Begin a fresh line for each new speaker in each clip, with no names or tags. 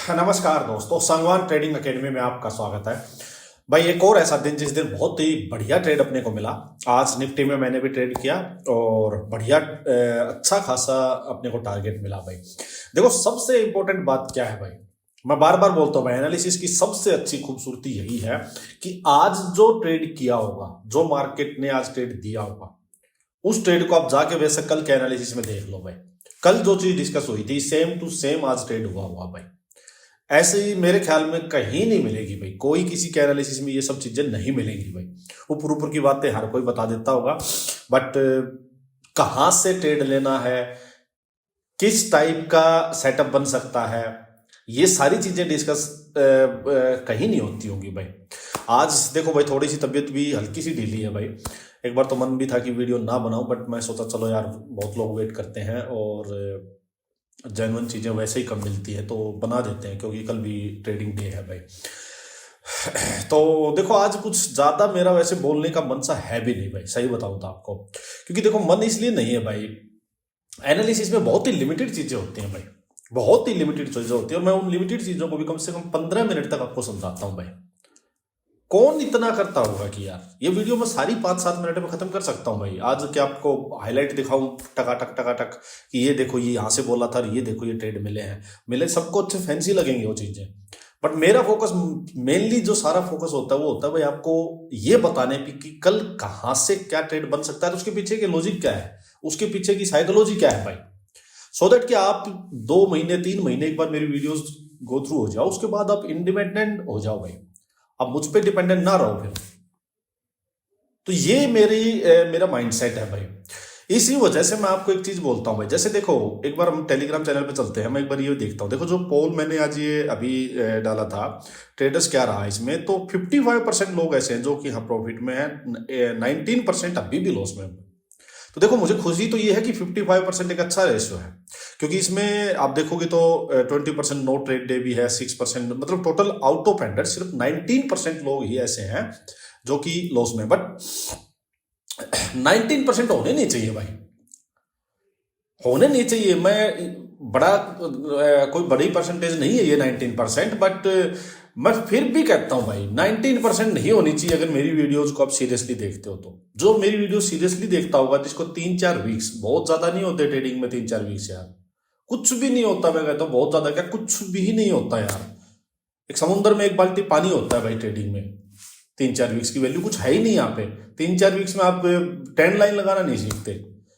नमस्कार दोस्तों, Sangwan trading academy में आपका स्वागत है। भाई एक और ऐसा दिन जिस दिन बहुत ही बढ़िया ट्रेड अपने को मिला। आज निफ्टी में मैंने भी ट्रेड किया और बढ़िया अच्छा खासा अपने को टारगेट मिला। भाई देखो, सबसे इंपॉर्टेंट बात क्या है भाई, मैं बार बार बोलता हूँ भाई, एनालिसिस की सबसे अच्छी खूबसूरती यही है कि आज जो ट्रेड किया होगा, जो मार्केट ने आज ट्रेड दिया होगा, उस ट्रेड को आप जाके वैसे कल के एनालिसिस में देख लो भाई। कल जो चीज डिस्कस हुई थी सेम टू सेम आज ट्रेड हुआ हुआ भाई। ऐसे ही मेरे ख्याल में कहीं नहीं मिलेगी भाई, कोई किसी के एनालिसिस में ये सब चीजें नहीं मिलेंगी भाई। ऊपर ऊपर की बातें हर कोई बता देता होगा, बट कहाँ से ट्रेड लेना है, किस टाइप का सेटअप बन सकता है, ये सारी चीजें डिस्कस कहीं नहीं होती होंगी भाई। आज देखो भाई, थोड़ी सी तबीयत भी हल्की सी ढीली है भाई। एक बार तो मन भी था कि वीडियो ना बनाऊं, बट मैं सोचा चलो यार, बहुत लोग वेट करते हैं और जेन्युइन चीज़ें वैसे ही कम मिलती है तो बना देते हैं, क्योंकि कल भी ट्रेडिंग डे है भाई। तो देखो, आज कुछ ज़्यादा मेरा वैसे बोलने का मन सा है भी नहीं भाई, सही बताऊं तो आपको। क्योंकि देखो, मन इसलिए नहीं है भाई, एनालिसिस में बहुत ही लिमिटेड चीज़ें होती हैं भाई, बहुत ही लिमिटेड चीज़ें होती हैं, और मैं उन लिमिटेड चीज़ों को भी कम से कम 15 मिनट तक आपको समझाता हूँ भाई। कौन इतना करता होगा कि यार ये वीडियो मैं सारी 5-7 मिनट में खत्म कर सकता हूँ भाई। आज क्या आपको हाईलाइट दिखाऊं टकाटक टकाटक कि ये देखो ये यहाँ से बोला था, ये देखो ये ट्रेड मिले सबको अच्छे फैंसी लगेंगे वो चीजें। बट मेरा फोकस मेनली, जो सारा फोकस होता है वो होता है भाई आपको ये बताने पे कि कल कहाँ से क्या ट्रेड बन सकता है, तो उसके पीछे की लॉजिक क्या है, उसके पीछे की साइकोलॉजी क्या है भाई। सो दैट कि आप 2 महीने 3 महीने एक बार मेरी वीडियोस गो थ्रू हो जाओ, उसके बाद आप इंडिपेंडेंट हो जाओ भाई, अब मुझ पे डिपेंडेंट ना रहो फिर। तो ये मेरा माइंडसेट है भाई। इसी वजह से मैं आपको एक चीज बोलता हूं भाई, जैसे देखो, एक बार हम टेलीग्राम चैनल पे चलते हैं, मैं एक बार ये देखता हूं। देखो, जो पोल मैंने आज ये अभी डाला था, ट्रेडर्स क्या रहा इसमें, तो 55% लोग ऐसे हैं जो कि हाँ प्रॉफिट में है, 19% अभी भी लॉस में है। तो देखो, मुझे खुशी तो ये है कि 55% एक अच्छा रेशियो है, क्योंकि इसमें आप देखोगे तो 20% नो ट्रेड डे भी है, 6%, मतलब टोटल आउट ऑफ हंड्रेड सिर्फ 19% लोग ही ऐसे हैं जो कि लॉस में। बट 19% होने नहीं चाहिए भाई, होने नहीं चाहिए। मैं बड़ा कोई बड़ी परसेंटेज नहीं है ये 19%, बट मैं फिर भी कहता हूं भाई 19% नहीं होनी चाहिए। अगर मेरी वीडियोस को आप सीरियसली देखते हो तो, जो मेरी वीडियो सीरियसली देखता होगा, जिसको 3-4 वीक्स, बहुत ज्यादा नहीं होते ट्रेडिंग में 3-4 वीक्स यार, कुछ भी नहीं होता। मैं कहता हूँ बहुत ज्यादा क्या, कुछ भी नहीं होता यार। एक समुद्र में एक बाल्टी पानी होता है भाई ट्रेडिंग में। 3-4 वीक्स की वैल्यू कुछ है ही नहीं यहाँ पे। 3-4 वीक्स में आप ट्रेंड लाइन लगाना नहीं सीखते,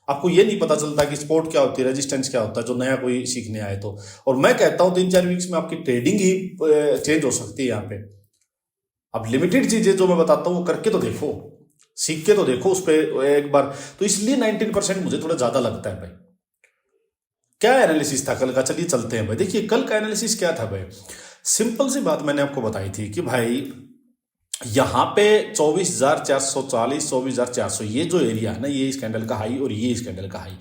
आपको ये नहीं पता चलता कि सपोर्ट क्या होती है, रेजिस्टेंस क्या होता है, जो नया कोई सीखने आए तो। और मैं कहता हूं 3-4 वीक्स में आपकी ट्रेडिंग ही चेंज हो सकती है यहाँ पे। अब लिमिटेड चीजें जो मैं बताता हूँ वो करके तो देखो, सीख के तो देखो उस पर एक बार। तो इसलिए 19% मुझे थोड़ा ज्यादा लगता है भाई। क्या एनालिसिस था कल का, चलिए चलते हैं भाई। देखिए, कल का एनालिसिस क्या था भाई, सिंपल सी बात मैंने आपको बताई थी कि भाई यहाँ पे 24,440, 24,400, ये जो एरिया है ना, ये इस कैंडल का हाई और ये इस कैंडल का हाई,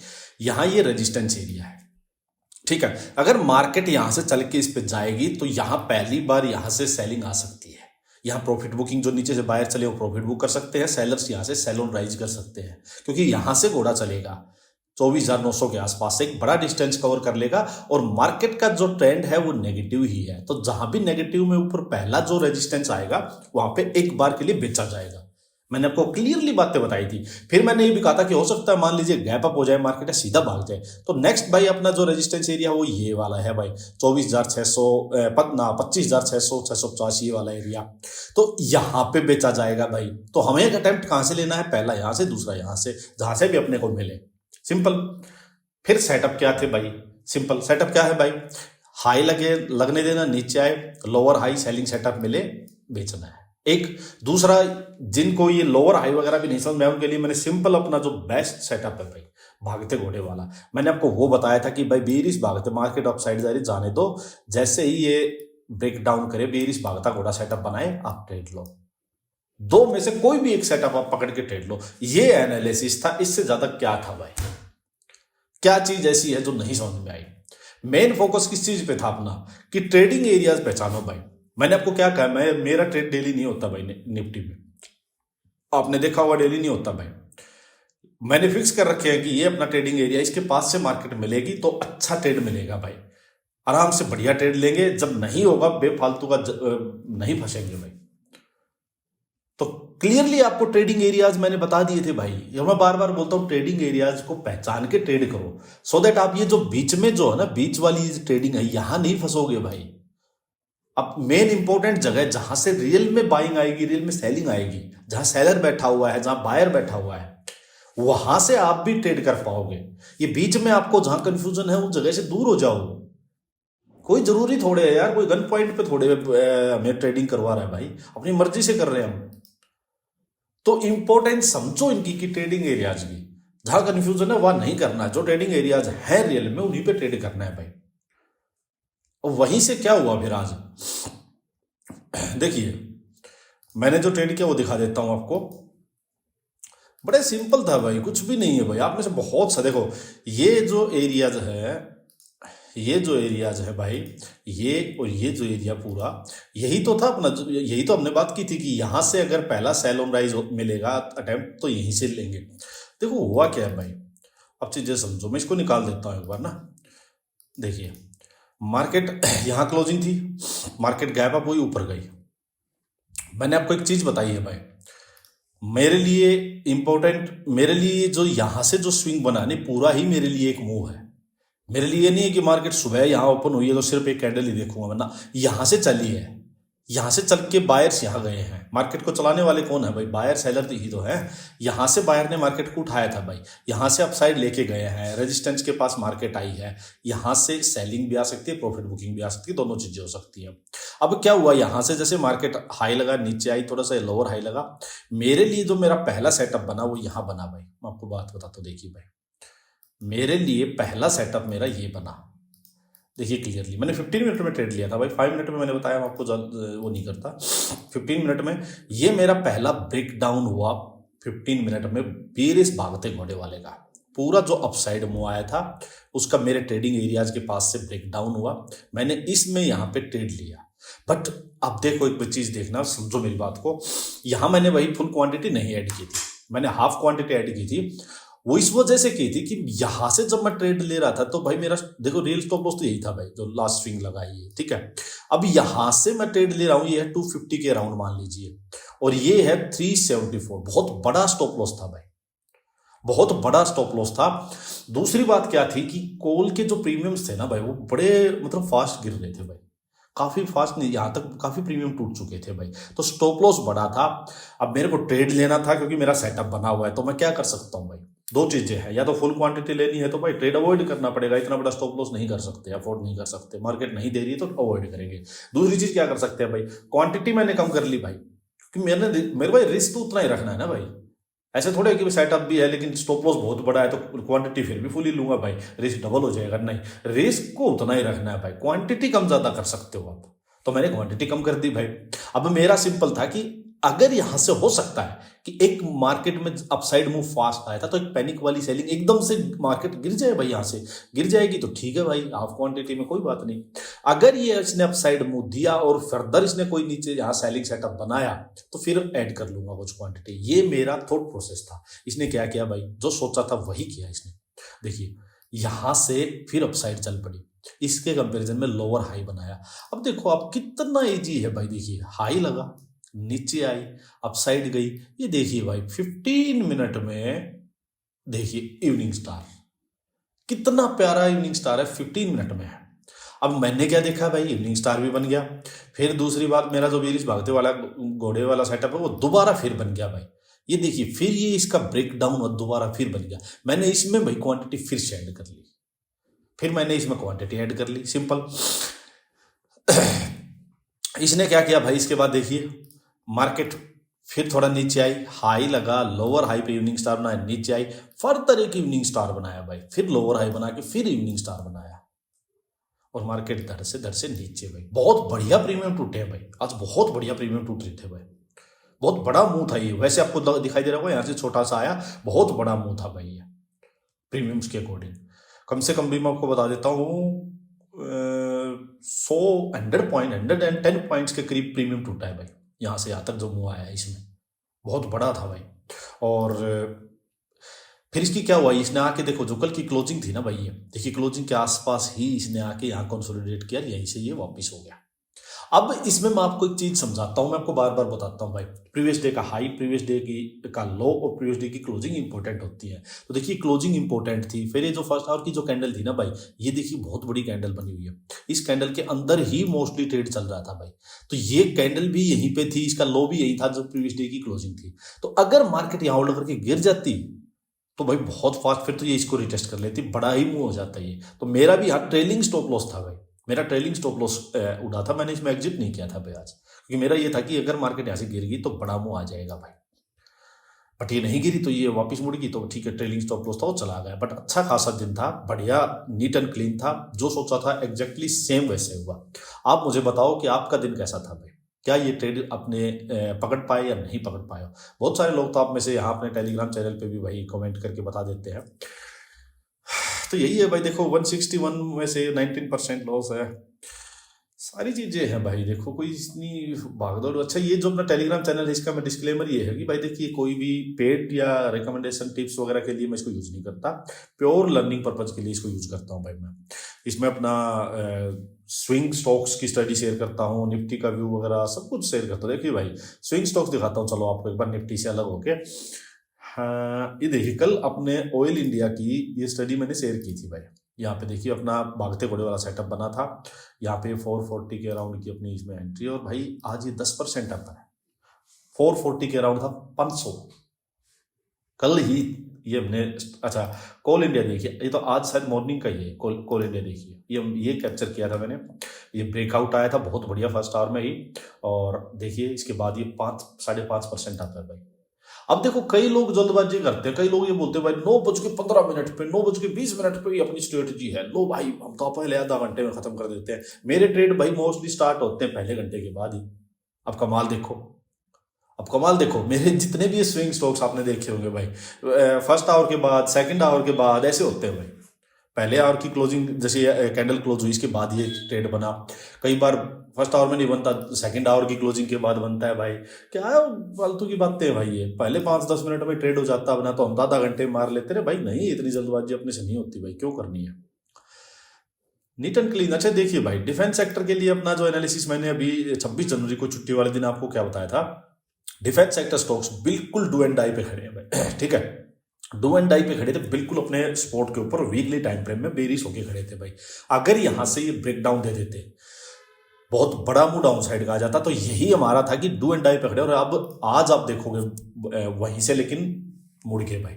यहाँ ये रेजिस्टेंस एरिया है। ठीक है, अगर मार्केट यहां से चल के इस पे जाएगी तो यहां पहली बार यहां से सेलिंग आ सकती है। यहां प्रॉफिट बुकिंग, जो नीचे से बायर चले वो प्रॉफिट बुक कर सकते हैं, सेलर्स यहां से सेल ऑन राइज कर सकते हैं, क्योंकि यहां से घोड़ा चलेगा 24,900 के आसपास से एक बड़ा डिस्टेंस कवर कर लेगा। और मार्केट का जो ट्रेंड है वो नेगेटिव ही है, तो जहां भी नेगेटिव में ऊपर पहला जो रेजिस्टेंस आएगा वहां पे एक बार के लिए बेचा जाएगा। मैंने आपको क्लियरली बातें बताई थी। फिर मैंने ये भी कहा था कि हो सकता है मान लीजिए गैप अप हो जाए, मार्केट सीधा भाग जाए, तो नेक्स्ट भाई अपना जो रेजिस्टेंस एरिया वो ये वाला है भाई, 24,600, 25,600, 650 ये वाला एरिया। तो यहां पे बेचा जाएगा भाई। तो हमें एक अटेम्प्ट कहां से लेना है, पहला यहां से, दूसरा यहां से, जहां से भी अपने को मिले, सिंपल। फिर सेटअप क्या थे भाई, सिंपल सेटअप क्या है भाई, हाई लगने देना, नीचे आए, लोअर हाई सेलिंग सेटअप मिले, बेचना है। एक दूसरा, जिनको ये लोअर हाई वगैरह भी नहीं समझ में, उनके लिए मैंने सिंपल अपना जो बेस्ट सेटअप है भाई, भागते घोड़े वाला, मैंने आपको वो बताया था कि भाई बेरिश भागते, मार्केट अप साइड जा रही, जाने दो, जैसे ही ये ब्रेक डाउन करे, बेरिश भागता घोड़ा सेटअप बनाए, आप ट्रेड लो। दो में से कोई भी एक सेटअप आप पकड़ के ट्रेड लो। ये एनालिसिस था, इससे ज्यादा क्या था भाई। क्या चीज ऐसी है जो नहीं समझ में आई। मेन फोकस किस चीज पे था अपना, कि ट्रेडिंग एरियाज पहचानो भाई। मैंने आपको क्या कहा, मेरा ट्रेड डेली नहीं होता भाई निफ्टी में, आपने देखा होगा डेली नहीं होता भाई। मैंने फिक्स कर रखे हैं कि ये अपना ट्रेडिंग एरिया, इसके पास से मार्केट मिलेगी तो अच्छा ट्रेड मिलेगा भाई। आराम से बढ़िया ट्रेड लेंगे, जब नहीं होगा बेफालतू का नहीं फंसेंगे भाई। तो क्लियरली आपको ट्रेडिंग एरियाज मैंने बता दिए थे भाई। ये मैं बार बार बोलता हूँ, ट्रेडिंग एरियाज को पहचान के ट्रेड करो, सो दैट आप ये जो बीच में जो है ना, बीच वाली ट्रेडिंग है, यहां नहीं फंसोगे भाई। अब मेन इंपॉर्टेंट जगह जहां से रियल में बाइंग आएगी, रियल में सेलिंग आएगी, जहां सेलर बैठा हुआ है, जहां बायर बैठा हुआ है, वहां से आप भी ट्रेड कर पाओगे। ये बीच में आपको जहां कंफ्यूजन है, उस जगह से दूर हो जाओ। कोई जरूरी थोड़े है यार, कोई गन पॉइंट पे थोड़े हमें ट्रेडिंग करवा रहा है भाई, अपनी मर्जी से कर रहे हैं हम। तो इंपॉर्टेंस समझो इनकी की ट्रेडिंग एरियाज की, जहां कंफ्यूजन है वहां नहीं करना है, जो ट्रेडिंग एरियाज है रियल में उन्हीं पे ट्रेड करना है भाई। और वहीं से क्या हुआ फिर आज देखिए, मैंने जो ट्रेड किया वो दिखा देता हूं आपको। बड़े सिंपल था भाई, कुछ भी नहीं है भाई। आप में से बहुत सा देखो, ये जो एरियाज है, ये जो एरियाज है भाई, ये और ये जो एरिया पूरा, यही तो था अपना, यही तो हमने बात की थी कि यहां से अगर पहला सेल ऑन राइज मिलेगा अटेम्प्ट, तो यहीं से लेंगे। देखो हुआ क्या है भाई, अब चीजें समझो। मैं इसको निकाल देता हूं एक बार ना। देखिए, मार्केट यहां क्लोजिंग थी, मार्केट गैप अप हुई, ऊपर गई। मैंने आपको एक चीज बताई है भाई, मेरे लिए इंपॉर्टेंट, मेरे लिए जो यहां से जो स्विंग बना नहीं, पूरा ही मेरे लिए एक मूव है। मेरे लिए नहीं है कि मार्केट सुबह यहां ओपन हुई है तो सिर्फ एक कैंडल ही देखूंगा, वरना यहां से चली है, यहां से चल के बायर्स यहां गए हैं। मार्केट को चलाने वाले कौन है भाई? बायर सेलर ही तो है। यहां से बायर ने मार्केट को उठाया था भाई, यहां से अपसाइड लेके गए हैं, रेजिस्टेंस के पास मार्केट आई है, यहां से सेलिंग भी आ सकती है, प्रॉफिट बुकिंग भी आ सकती है, दोनों चीजें हो सकती है। अब क्या हुआ, यहां से जैसे मार्केट हाई लगा, नीचे आई, थोड़ा सा लोअर हाई लगा। मेरे लिए जो मेरा पहला सेटअप बना वो यहां बना भाई। मैं आपको बात बताता हूं, देखिए भाई, मेरे लिए पहला सेटअप मेरा ये बना। देखिए क्लियरली, मैंने 15 मिनट में ट्रेड लिया था भाई, 5 मिनट में मैंने बताया, मैं आपको वो नहीं करता। 15 मिनट में ये मेरा पहला ब्रेक डाउन हुआ। 15 मिनट में बेरिश भागते घोड़े वाले का पूरा जो अपसाइड मूव आया था, उसका मेरे ट्रेडिंग एरियाज के पास से ब्रेक डाउन हुआ। मैंने इसमें यहाँ पे ट्रेड लिया। बट अब देखो, एक चीज देखना, समझो मेरी बात को। यहां मैंने वही फुल क्वांटिटी नहीं ऐड की थी, मैंने हाफ क्वांटिटी ऐड की थी। वो इस वजह से की थी कि यहां से जब मैं ट्रेड ले रहा था तो भाई मेरा देखो रियल स्टॉप लॉस तो यही था भाई, जो लास्ट स्विंग लगाई है, ठीक है। अब यहां से मैं ट्रेड ले रहा हूं, ये है 250 के अराउंड मान लीजिए, और ये है 374। बहुत बड़ा स्टॉप लॉस था भाई, बहुत बड़ा स्टॉप लॉस था। दूसरी बात क्या थी कि कॉल के जो प्रीमियम्स थे ना भाई, वो बड़े मतलब फास्ट गिर रहे थे भाई, काफी फास्ट नहीं, यहां तक काफी प्रीमियम टूट चुके थे भाई। तो स्टॉप लॉस बड़ा था। अब मेरे को ट्रेड लेना था क्योंकि मेरा सेटअप बना हुआ है, तो मैं क्या कर सकता हूं भाई, दो चीजें हैं, या तो फुल क्वांटिटी लेनी है तो भाई ट्रेड अवॉइड करना पड़ेगा, इतना बड़ा स्टॉप लॉस नहीं कर सकते, अफोर्ड नहीं कर सकते, मार्केट नहीं दे रही है तो अवॉइड करेंगे। दूसरी चीज क्या कर सकते हैं भाई, क्वांटिटी मैंने कम कर ली भाई, क्योंकि मेरे भाई रिस्क तो उतना ही रखना है ना भाई। ऐसे थोड़े कि सेटअप भी है लेकिन स्टॉप लॉस बहुत बड़ा है तो क्वांटिटी फिर भी फुल ही लूंगा भाई, रिस्क डबल हो जाएगा। नहीं, रिस्क को उतना ही रखना है भाई, क्वांटिटी कम ज्यादा कर सकते हो आप। तो मैंने क्वांटिटी कम कर दी भाई। अब मेरा सिंपल था कि अगर यहां से हो सकता है कि एक मार्केट में अपसाइड मूव फास्ट आया था, तो एक पैनिक वाली सेलिंग एकदम से मार्केट गिर जाए भाई, यहां से गिर जाएगी तो ठीक है भाई, हाफ क्वांटिटी में कोई बात नहीं। अगर ये इसने अपसाइड मूव दिया और फर्दर इसने कोई नीचे यहां सेलिंग सेटअप बनाया, तो फिर ऐड कर लूंगा कुछ क्वांटिटी। ये मेरा थॉट प्रोसेस था। इसने क्या किया भाई, जो सोचा था वही किया इसने। देखिए, यहां से फिर अपसाइड चल पड़ी, इसके कंपैरिजन में लोअर हाई बनाया। अब देखो आप, कितना इजी है भाई। देखिए, हाई लगा, नीचे आई, अपसाइड गई। ये देखिए भाई 15 मिनट में, देखिए इवनिंग स्टार, कितना प्यारा इवनिंग स्टार है, 15 मिनट में है। अब मैंने क्या देखा भाई, इवनिंग स्टार भी बन गया। फिर दूसरी बात, मेरा जो बेरिश भागते वाला घोड़े वाला सेटअप है वो दोबारा फिर बन गया भाई। ये देखिए, फिर ये इसका ब्रेक डाउन और दोबारा फिर बन गया। मैंने इसमें भाई क्वांटिटी फिर से ऐड कर ली, फिर मैंने इसमें क्वांटिटी ऐड कर ली, सिंपल। इसने क्या किया भाई, इसके बाद देखिए मार्केट फिर थोड़ा नीचे आई, हाई लगा, लोअर हाई पे इवनिंग स्टार बनाया, नीचे आई, फर्दर एक इवनिंग स्टार बनाया भाई, फिर लोअर हाई बना के फिर इवनिंग स्टार बनाया, और मार्केट धड़ से नीचे भाई। बहुत बढ़िया प्रीमियम टूटे हैं भाई, आज बहुत बढ़िया प्रीमियम टूट रहे थे भाई। बहुत बड़ा मुंह था ये, वैसे आपको दिखाई दे रहा होगा यहाँ से छोटा सा आया, बहुत बड़ा मुंह था भाई ये प्रीमियम्स के अकॉर्डिंग। कम से कम भी मैं आपको बता देता हूँ 100 पॉइंट 110 पॉइंट्स के करीब प्रीमियम टूटा है भाई, यहाँ से यहाँ तक जो मुंह आया है इसमें, बहुत बड़ा था भाई। और फिर इसकी क्या हुआ, इसने आके देखो जो कल की क्लोजिंग थी ना भाई, ये देखिए क्लोजिंग के आसपास ही इसने आके यहाँ कंसोलिडेट किया, यहीं से ये वापस हो गया। अब इसमें मैं आपको एक चीज समझाता हूं, मैं आपको बार बार बताता हूं भाई, प्रीवियस डे का हाई, प्रीवियस डे की का लो और प्रीवियस डे की क्लोजिंग इंपॉर्टेंट होती है। तो देखिए क्लोजिंग इंपॉर्टेंट थी, फिर ये जो फर्स्ट आवर की जो कैंडल थी ना भाई, ये देखिए बहुत बड़ी कैंडल बनी हुई है, इस कैंडल के अंदर ही मोस्टली ट्रेड चल रहा था भाई। तो ये कैंडल भी यहीं पे थी, इसका लो भी यही था जो प्रीवियस डे की क्लोजिंग थी। तो अगर मार्केट यहाँ होल्ड करके गिर जाती तो भाई बहुत फास्ट फिर तो ये इसको रिटेस्ट कर लेती, बड़ा ही मूव हो जाता है ये। तो मेरा भी यहाँ ट्रेलिंग स्टॉप लॉस था भाई, मेरा ट्रेलिंग स्टॉप लॉस उड़ा था, मैंने इसमें एग्जिट नहीं किया था भाई आज, क्योंकि मेरा ये था कि अगर मार्केट यहाँ से गिर गई तो बड़ा मूव आ जाएगा भाई। बट ये नहीं गिरी तो ये वापस मुड़ गई, तो ठीक है ट्रेलिंग स्टॉप लॉस था वो चला गया। बट अच्छा खासा दिन था, बढ़िया नीट एंड क्लीन था, जो सोचा था एग्जैक्टली सेम वैसे हुआ। आप मुझे बताओ कि आपका दिन कैसा था भाई, क्या ये ट्रेड अपने पकड़ पाए या नहीं पकड़ पाए। बहुत सारे लोग तो आप में से यहाँ अपने टेलीग्राम चैनल पे भी भाई कमेंट करके बता देते हैं। तो यही है भाई, देखो 161 में से 19% लॉस है, सारी चीजें हैं भाई। देखो कोई इतनी भागदौड़। अच्छा ये जो अपना टेलीग्राम चैनल है इसका मैं डिस्क्लेमर ये है कि भाई देखिए कोई भी पेड या रिकमेंडेशन टिप्स वगैरह के लिए मैं इसको यूज नहीं करता, प्योर लर्निंग पर्पज के लिए इसको यूज करता हूँ भाई। मैं इसमें अपना स्विंग स्टॉक्स की स्टडी शेयर करता हूँ, निफ्टी का व्यू वगैरह सब कुछ शेयर करता हूँ। देखिए भाई स्विंग स्टॉक्स दिखाता हूँ, चलो आपको एक बार निफ्टी से अलग होके। हाँ ये देखिए कल अपने ऑयल इंडिया की ये स्टडी मैंने शेयर की थी भाई। यहाँ पे देखिए अपना भागते घोड़े वाला सेटअप बना था, यहाँ पे 440 के अराउंड की अपनी इसमें एंट्री, और भाई आज ये 10% अप है, 440 के अराउंड था 500 कल ही ये हमने। अच्छा कोल इंडिया देखिए, ये तो आज शायद मॉर्निंग का ही है, कोल इंडिया देखिए, ये कैप्चर किया था मैंने। ये ब्रेकआउट आया था बहुत बढ़िया फर्स्ट आवर में ही, और देखिए इसके बाद ये 5.5% आता है भाई। अब देखो कई लोग जल्दबाजी करते हैं, कई लोग ये बोलते हैं भाई 9:15 पे 9:20 पे अपनी स्ट्रेटजी है, लो भाई हम तो पहले आधा घंटे में खत्म कर देते हैं। मेरे ट्रेड भाई मोस्टली स्टार्ट होते हैं पहले घंटे के बाद ही। अब कमाल देखो, अब कमाल देखो, मेरे जितने भी स्विंग स्टॉक्स आपने देखे होंगे भाई, फर्स्ट आवर के बाद सेकंड आवर के बाद ऐसे होते हैं भाई। पहले आवर की क्लोजिंग जैसे कैंडल क्लोज हुई इसके बाद ये ट्रेड बना, कई बार फर्स्ट आवर में नहीं बनता, सेकंड आवर की क्लोजिंग के बाद बनता है भाई। क्या है फालतू की बातें हैं भाई, ये पहले 5-10 मिनट में ट्रेड हो जाता, बना तो हम आधा घंटे मार लेते रहे भाई। नहीं इतनी जल्दबाजी अपने से नहीं होती भाई, क्यों करनी है, नीट एंड क्लीन। अच्छा देखिए भाई डिफेंस सेक्टर के लिए अपना जो एनालिसिस मैंने अभी 26 जनवरी को छुट्टी वाले दिन आपको क्या बताया था, डिफेंस सेक्टर स्टॉक्स बिल्कुल डू एंड डाई पे खड़े हैं भाई। ठीक है डू एंड डाई पे खड़े थे बिल्कुल अपने स्पोर्ट के ऊपर, वीकली टाइम फ्रेम में बेरिश होके खड़े थे भाई। अगर यहां से ये ब्रेक डाउन दे देते, बहुत बड़ा मूव डाउन साइड का आ जाता, तो यही हमारा था कि डू एंड डाई पे खड़े। और अब आज आप देखोगे वहीं से लेकिन मुड़ के भाई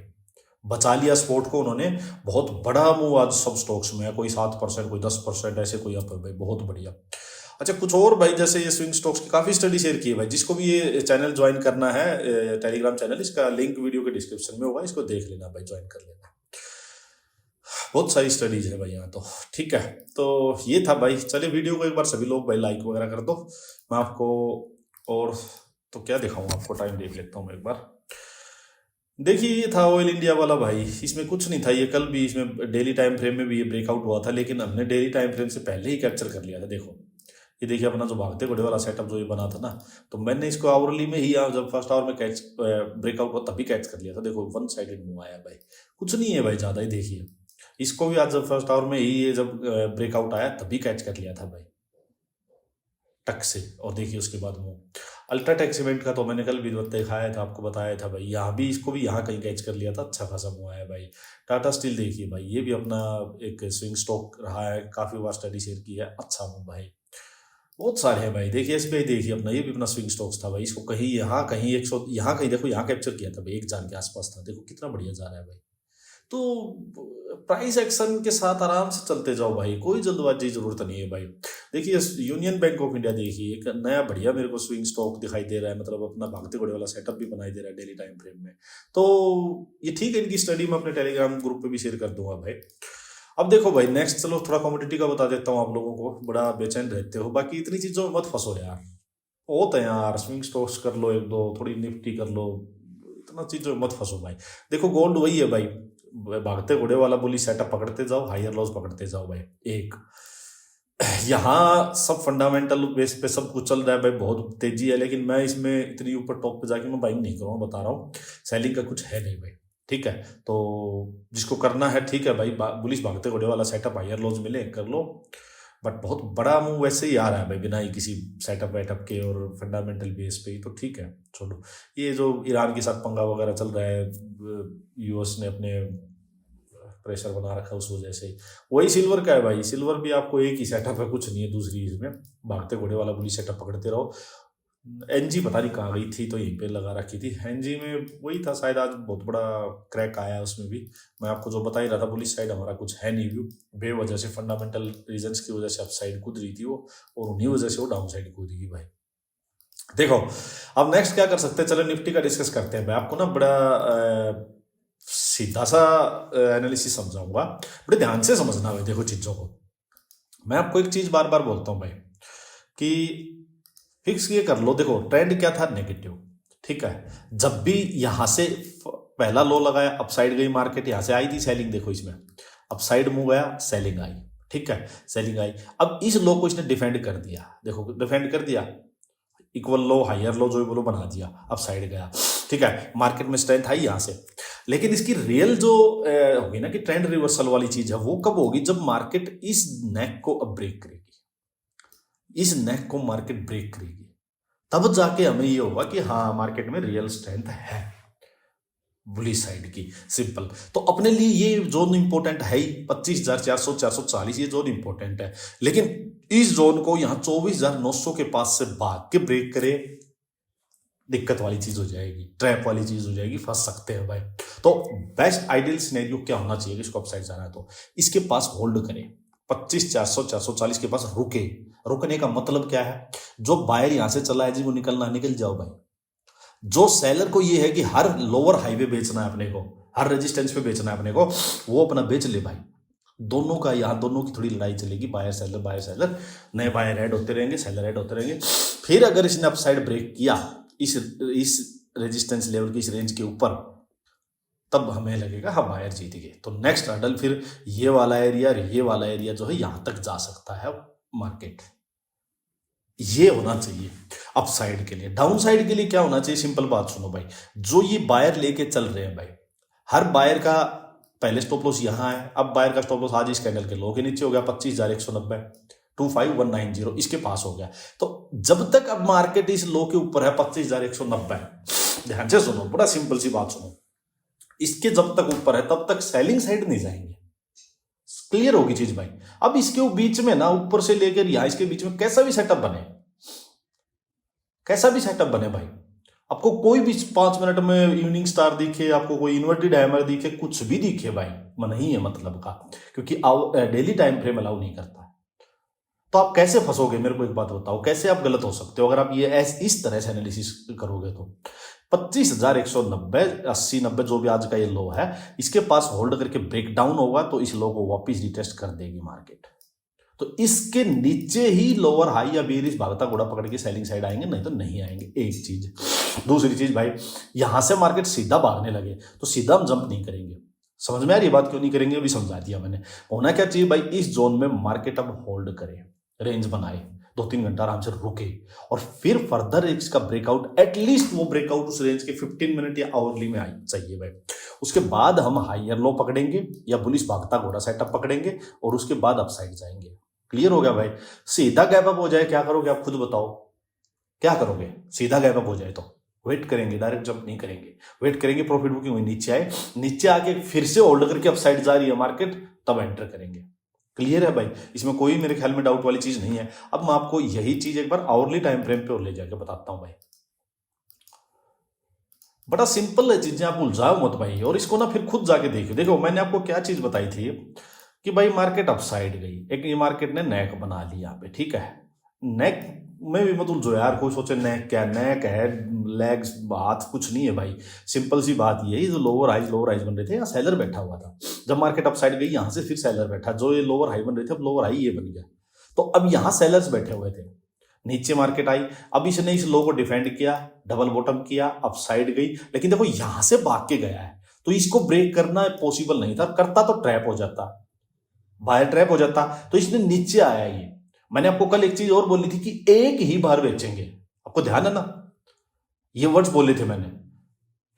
बचा लिया स्पोर्ट को उन्होंने, बहुत बड़ा मूव आज सब स्टॉक्स में है, कोई 7% कोई 10% ऐसे कोई अप है भाई, बहुत बढ़िया। अच्छा कुछ और भाई जैसे ये स्विंग स्टॉक्स की काफी स्टडी शेयर की है भाई, जिसको भी ये चैनल ज्वाइन करना है टेलीग्राम चैनल, इसका लिंक वीडियो के डिस्क्रिप्शन में होगा, इसको देख लेना भाई, ज्वाइन कर लेना, बहुत सारी स्टडीज है भाई यहाँ तो। ठीक है तो ये था भाई, चलिए वीडियो को एक बार सभी लोग भाई लाइक वगैरह कर दो। मैं आपको और तो क्या दिखाऊं, आपको टाइम देख लेता हूँ एक बार। देखिए ये था ऑयल इंडिया वाला भाई, इसमें कुछ नहीं था, ये कल भी इसमें डेली टाइम फ्रेम में भी ये ब्रेकआउट हुआ था, लेकिन हमने डेली टाइम फ्रेम से पहले ही कैप्चर कर लिया था। देखो ये देखिए अपना जो भागते घोड़े वाला सेटअप जो ये बना था ना, तो मैंने इसको आवरली में ही जब फर्स्ट आवर में कैच ब्रेकआउट हुआ तभी कैच कर लिया था। देखो 1 साइडेड मूव आया भाई, कुछ नहीं है भाई ज्यादा ही। देखिए इसको भी आज जब फर्स्ट आवर में ही ये जब ब्रेकआउट आया तभी कैच कर लिया था भाई टक से। और देखिए उसके बाद मूव अल्ट्राटेक सीमेंट का तो मैंने कल भी दिखाया था, आपको बताया था भाई, यहाँ भी इसको भी यहाँ कहीं कैच कर लिया था, अच्छा खासा मूव आया भाई। टाटा स्टील देखिए भाई, ये भी अपना एक स्विंग स्टॉक रहा है, काफी बार स्टडी शेयर की है, अच्छा मूव भाई। बहुत सारे हैं भाई, देखिए एसबीआई देखिए अपना, ये भी अपना स्विंग स्टॉक्स था भाई, इसको कहीं यहाँ कहीं 100 यहाँ कहीं देखो यहाँ कैप्चर किया था भाई, 1,000 के आसपास था, देखो कितना बढ़िया जा रहा है भाई। तो प्राइस एक्शन के साथ आराम से चलते जाओ भाई, कोई जल्दबाजी की जरूरत नहीं है भाई। देखिए यूनियन बैंक ऑफ इंडिया देखिए, एक नया बढ़िया मेरे को स्विंग स्टॉक दिखाई दे रहा है, मतलब अपना भागते घोड़े वाला सेटअप भी बनाई दे रहा है डेली टाइम फ्रेम में। तो ये ठीक है, इनकी स्टडी मैं अपने टेलीग्राम ग्रुप पे भी शेयर कर दूंगा भाई। अब देखो भाई नेक्स्ट चलो थोड़ा कमोडिटी का बता देता हूँ आप लोगों को, बड़ा बेचैन रहते हो, बाकी इतनी चीजों में मत फंसो यार, होता है यार, स्विंग स्टॉक्स कर लो एक दो, थोड़ी निफ्टी कर लो, इतना चीजों में मत फंसो भाई। देखो गोल्ड वही है भाई, भागते घोड़े वाला बोली सेटअप पकड़ते जाओ, हायर लॉस पकड़ते जाओ भाई। एक यहाँ सब फंडामेंटल बेस पे सब कुछ चल रहा है भाई, बहुत तेजी है, लेकिन मैं इसमें इतनी ऊपर टॉप पे जाके मैं बाइंग नहीं करूँगा, बता रहा हूँ, सेलिंग का कुछ है नहीं भाई। ठीक है, तो जिसको करना है ठीक है भाई, बुलिश भागते घोड़े वाला सेटअप हायर लोज मिले कर लो, बट बहुत बड़ा मूव वैसे ही आ रहा है भाई बिना ही किसी सेटअप वेटअप के और फंडामेंटल बेस पे ही, तो ठीक है छोड़ो। ये जो ईरान के साथ पंगा वगैरह चल रहा है, यूएस ने अपने प्रेशर बना रखा है उस वजह से, वही सिल्वर का है भाई। सिल्वर भी आपको एक ही सेटअप है, कुछ नहीं है दूसरी, इसमें भागते घोड़े वाला बुलिश सेटअप पकड़ते रहो। एनजी पता नहीं कहाँ गई थी, तो यहीं पे लगा रखी थी एनजी में, वही था शायद। आज बहुत बड़ा क्रैक आया है उसमें भी। मैं आपको जो बता ही रहा था, बुलिश साइड हमारा कुछ है नहीं व्यू, बेवजह से फंडामेंटल रीजंस की वजह से अप साइड कूद रही थी वो, और उन्हीं वजह से वो डाउन साइड कूदेगी भाई। देखो अब नेक्स्ट क्या कर सकते हैं, चलो निफ्टी का डिस्कस करते हैं। मैं आपको ना बड़ा सीधा सा एनालिसिस समझाऊंगा, बड़े ध्यान से समझना है देखो चीजों को। मैं आपको एक चीज बार बार बोलता हूँ भाई कि फिक्स ये कर लो। देखो ट्रेंड क्या था, नेगेटिव, ठीक है। जब भी यहां से पहला लो लगाया, अपसाइड गई मार्केट, यहां से आई थी सेलिंग, देखो इसमें अपसाइड मूव गया, सेलिंग आई, ठीक है, सेलिंग आई। अब इस लो को इसने डिफेंड कर दिया, देखो डिफेंड कर दिया, इक्वल लो हायर लो जो बोलो बना दिया, अपसाइड गया, ठीक है, मार्केट में स्ट्रेंथ आई यहां से। लेकिन इसकी रियल जो होगी ना कि ट्रेंड रिवर्सल वाली चीज है, वो कब होगी, जब मार्केट इस नेक को अब ब्रेक करेगी, इस नेक को मार्केट ब्रेक करेगी, तब जाके हमें ये होगा कि हाँ मार्केट में रियल स्ट्रेंथ है बुलिश साइड की, सिंपल। तो अपने लिए ये जोन इंपॉर्टेंट है ही, 25,400 440 ये जोन इंपॉर्टेंट है। लेकिन इस जोन को यहाँ 24,900 के पास से भाग के ब्रेक करे, दिक्कत वाली चीज हो जाएगी, ट्रैप वाली चीज हो जाएगी, फंस सकते हैं भाई। तो बेस्ट आइडियल सिनेरियो क्या होना चाहिए, इसको अपसाइड जाना है तो इसके पास होल्ड करें, 25,400 440 के पास रुके। रुकने का मतलब क्या है, जो बायर यहां से चला है जी वो निकलना, निकल जाओ भाई। जो सेलर को ये है कि हर लोअर हाईवे बेचना है अपने को, हर रेजिस्टेंस पे बेचना है अपने को, वो अपना बेच ले भाई। दोनों का यहाँ दोनों की थोड़ी लड़ाई चलेगी, बायर सेलर, नए बायर ऐड होते रहेंगे, सेलर ऐड होते रहेंगे। फिर अगर इसने अपसाइड ब्रेक किया इस रेजिस्टेंस लेवल की, इस रेंज के ऊपर, तब हमें लगेगा हाँ बायर जीत गए। तो नेक्स्ट हर्डल फिर ये वाला एरिया जो है यहां तक जा सकता है मार्केट, ये होना चाहिए अपसाइड के लिए। डाउन साइड के लिए क्या होना चाहिए, सिंपल बात सुनो भाई, जो ये बायर लेके चल रहे हैं भाई, हर बायर का पहले स्टॉप लॉस यहां है, अब बायर का स्टॉप लॉस आज इस कैंडल के लो के नीचे हो गया 25,190, 25,190 इसके पास हो गया। तो जब तक अब मार्केट इस लो के ऊपर है 25,190, ध्यान से सुनो, बड़ा सिंपल सी बात सुनो, इसके जब तक ऊपर है तब तक सेलिंग साइड नहीं जाएंगे, क्लियर होगी चीज भाई। अब इसके बीच में ना, ऊपर से लेकर यहां इसके बीच में कैसा भी सेटअप बने भाई, आपको कोई भी 5 मिनट में इवनिंग स्टार दिखे, आपको कोई इन्वर्टेड हैमर दिखे, कुछ भी दिखे भाई, मन ही है मतलब का, क्योंकि डेली टाइम फ्रेम अलाउ नहीं करता। तो आप कैसे फंसोगे, मेरे को एक बात बताओ, कैसे आप गलत हो सकते हो अगर आप ये इस तरह से एनालिसिस करोगे। तो 25,190 80 90 जो भी आज का ये लो है, इसके पास होल्ड करके ब्रेक डाउन होगा तो इस लो को वापस रिटेस्ट कर देगी मार्केट। तो इसके नीचे ही लोअर हाई या बेरिश भागता घोड़ा पकड़ के सेलिंग साइड आएंगे, नहीं तो नहीं आएंगे, एक चीज। दूसरी चीज भाई, यहां से मार्केट सीधा भागने लगे तो सीधा हम जंप नहीं करेंगे। समझ में आ रही है बात, क्यों नहीं करेंगे अभी समझा दिया मैंने। होना क्या चाहिए भाई, इस जोन में मार्केट अब होल्ड करे, रेंज बनाए, 2-3 घंटा आराम से रुके, और फिर फर्दर इसका ब्रेकआउट, एटलीस्ट वो ब्रेकआउट उस रेंज के 15 मिनट या आवरली में आई चाहिए भाई। उसके बाद हम हायर लो पकड़ेंगे या बुलिश भागता घोड़ा सेटअप पकड़ेंगे, और उसके बाद अपसाइड जाएंगे। क्लियर हो गया भाई। सीधा गैप अप हो जाए क्या करोगे आप खुद बताओ, क्या करोगे? सीधा गैप अप हो जाए तो वेट करेंगे, डायरेक्ट जंप नहीं करेंगे, वेट करेंगे प्रॉफिट बुकिंग हुई, नीचे आए, नीचे आके फिर से होल्ड करके अपसाइड जा रही है मार्केट, तब एंटर करेंगे। क्लियर है भाई, इसमें कोई मेरे ख्याल में डाउट वाली चीज नहीं है। अब मैं आपको यही चीज एक बार आवरली टाइम फ्रेम पे और ले जाके बताता हूं भाई। बड़ा सिंपल है चीजें, आप उलझाओ मत भाई, और इसको ना फिर खुद जाके देखो। देखो मैंने आपको क्या चीज बताई थी कि भाई मार्केट अपसाइड गई, एक ये मार्केट ने नेक बना ली यहाँ पे, ठीक है। नेक में भी मतलब जो यार कोई सोचे नेक क्या, नेक है, लेग्स, हाथ कुछ नहीं है भाई। सिंपल सी बात ये है, जो लोअर हाई बन रहे थे, यहाँ सेलर बैठा हुआ था। जब मार्केट अपसाइड गई यहाँ से फिर सेलर बैठा, जो ये लोअर हाई बन रहे थे अब लोअर हाई ये बन गया। तो अब यहाँ सेलर्स बैठे हुए थे, नीचे मार्केट आई, अब इसने इस लो को डिफेंड किया, डबल बॉटम किया, अपसाइड गई, लेकिन देखो यहां से भाग के गया है, तो इसको ब्रेक करना पॉसिबल नहीं था, करता तो ट्रैप हो जाता, बाहर ट्रैप हो जाता। तो इसने नीचे आया ये। मैंने आपको कल एक चीज और बोली थी कि एक ही बार बेचेंगे, आपको ध्यान है ना, ये वर्ड्स बोले थे मैंने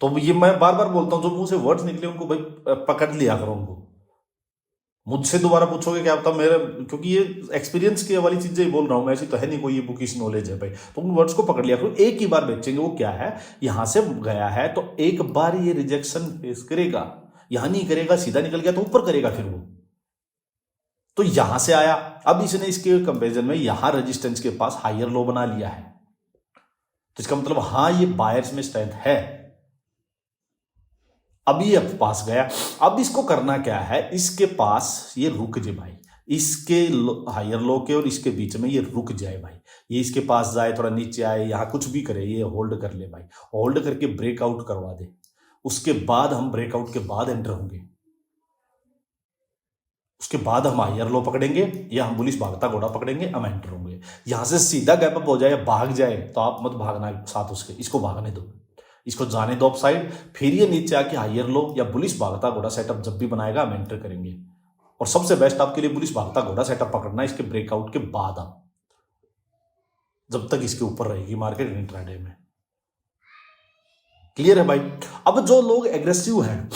तो ये मैं बार बार बोलता हूँ, जो मुंह से वर्ड्स निकले उनको भाई पकड़ लिया करो उनको। मुझसे दोबारा पूछोगे क्या पता मेरे, क्योंकि ये एक्सपीरियंस की वाली चीजें ही बोल रहा हूँ मैं, ऐसी तो है नहीं कोई ये बुकिश नॉलेज है भाई। तो उन वर्ड्स को पकड़ लिया करो। एक ही बार बेचेंगे, वो क्या है, यहां से गया है तो एक बार ये रिजेक्शन फेस करेगा, यहां नहीं करेगा, सीधा निकल गया तो ऊपर करेगा फिर वो। तो यहां से आया, अब इसने इसके कंपेरिजन में यहां रेजिस्टेंस के पास हायर लो बना लिया है, तो इसका मतलब हाँ ये बायर्स में स्ट्रेंथ है। अब ये पास गया, अब इसको करना क्या है, इसके पास ये रुक जाए भाई, इसके हायर लो के और इसके बीच में ये रुक जाए भाई, ये इसके पास जाए, थोड़ा नीचे आए, यहां कुछ भी करे, ये होल्ड कर ले भाई, होल्ड करके ब्रेकआउट करवा दे, उसके बाद हम ब्रेकआउट के बाद एंटर होंगे, उसके बाद हम हायर लो पकड़ेंगे या हम बुलिश भागता घोड़ा पकड़ेंगे, हम एंटर होंगे। यहां से सीधा गैप अप हो जाए या भाग जाए तो आप मत भागना साथ उसके, इसको भागने दो, इसको जाने दो अप साइड, फिर ये नीचे आके हायर लो या बुलिश भागता घोड़ा सेटअप जब भी बनाएगा हम एंटर करेंगे। और सबसे बेस्ट आपके लिए बुलिश भागता घोड़ा सेटअप पकड़ना इसके ब्रेकआउट के बाद, आप जब तक इसके ऊपर रहेगी मार्केट इंट्राडे में। क्लियर है भाई। अब जो लोग एग्रेसिव हैं,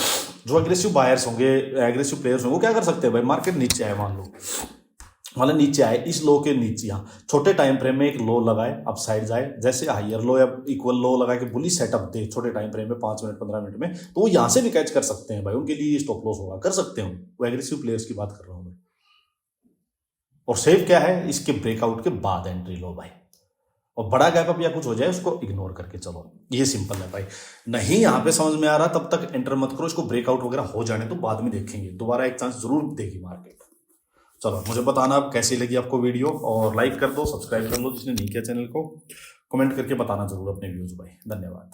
जो एग्रेसिव बायर्स होंगे, एग्रेसिव प्लेयर्स होंगे, वो क्या कर सकते हैं भाई, मार्केट नीचे आए, मान लो नीचे आए, इस लो के नीचे, यहाँ छोटे टाइम फ्रेम में एक लो लगाए, अब साइड जाए, जैसे हायर लो या इक्वल लो लगा के बुलिश सेटअप दे छोटे टाइम फ्रेम में 5 मिनट 15 मिनट में, तो वो यहां से भी कैच कर सकते हैं भाई, उनके लिए स्टॉप लॉस होगा, कर सकते हैं वो एग्रेसिव प्लेयर्स की बात कर रहा हूं मैं। और सेफ क्या है, इसके ब्रेकआउट के बाद एंट्री लो भाई, और बड़ा गैप अप या कुछ हो जाए उसको इग्नोर करके चलो, ये सिंपल है भाई। नहीं यहाँ पे समझ में आ रहा तब तक एंटर मत करो, इसको ब्रेकआउट वगैरह हो जाने तो बाद में देखेंगे, दोबारा एक चांस जरूर देगी मार्केट। चलो मुझे बताना अब कैसी लगी आपको वीडियो, और लाइक कर दो, सब्सक्राइब कर लो जिसने नहीं किया चैनल को, कमेंट करके बताना जरूर अपने व्यूज भाई। धन्यवाद।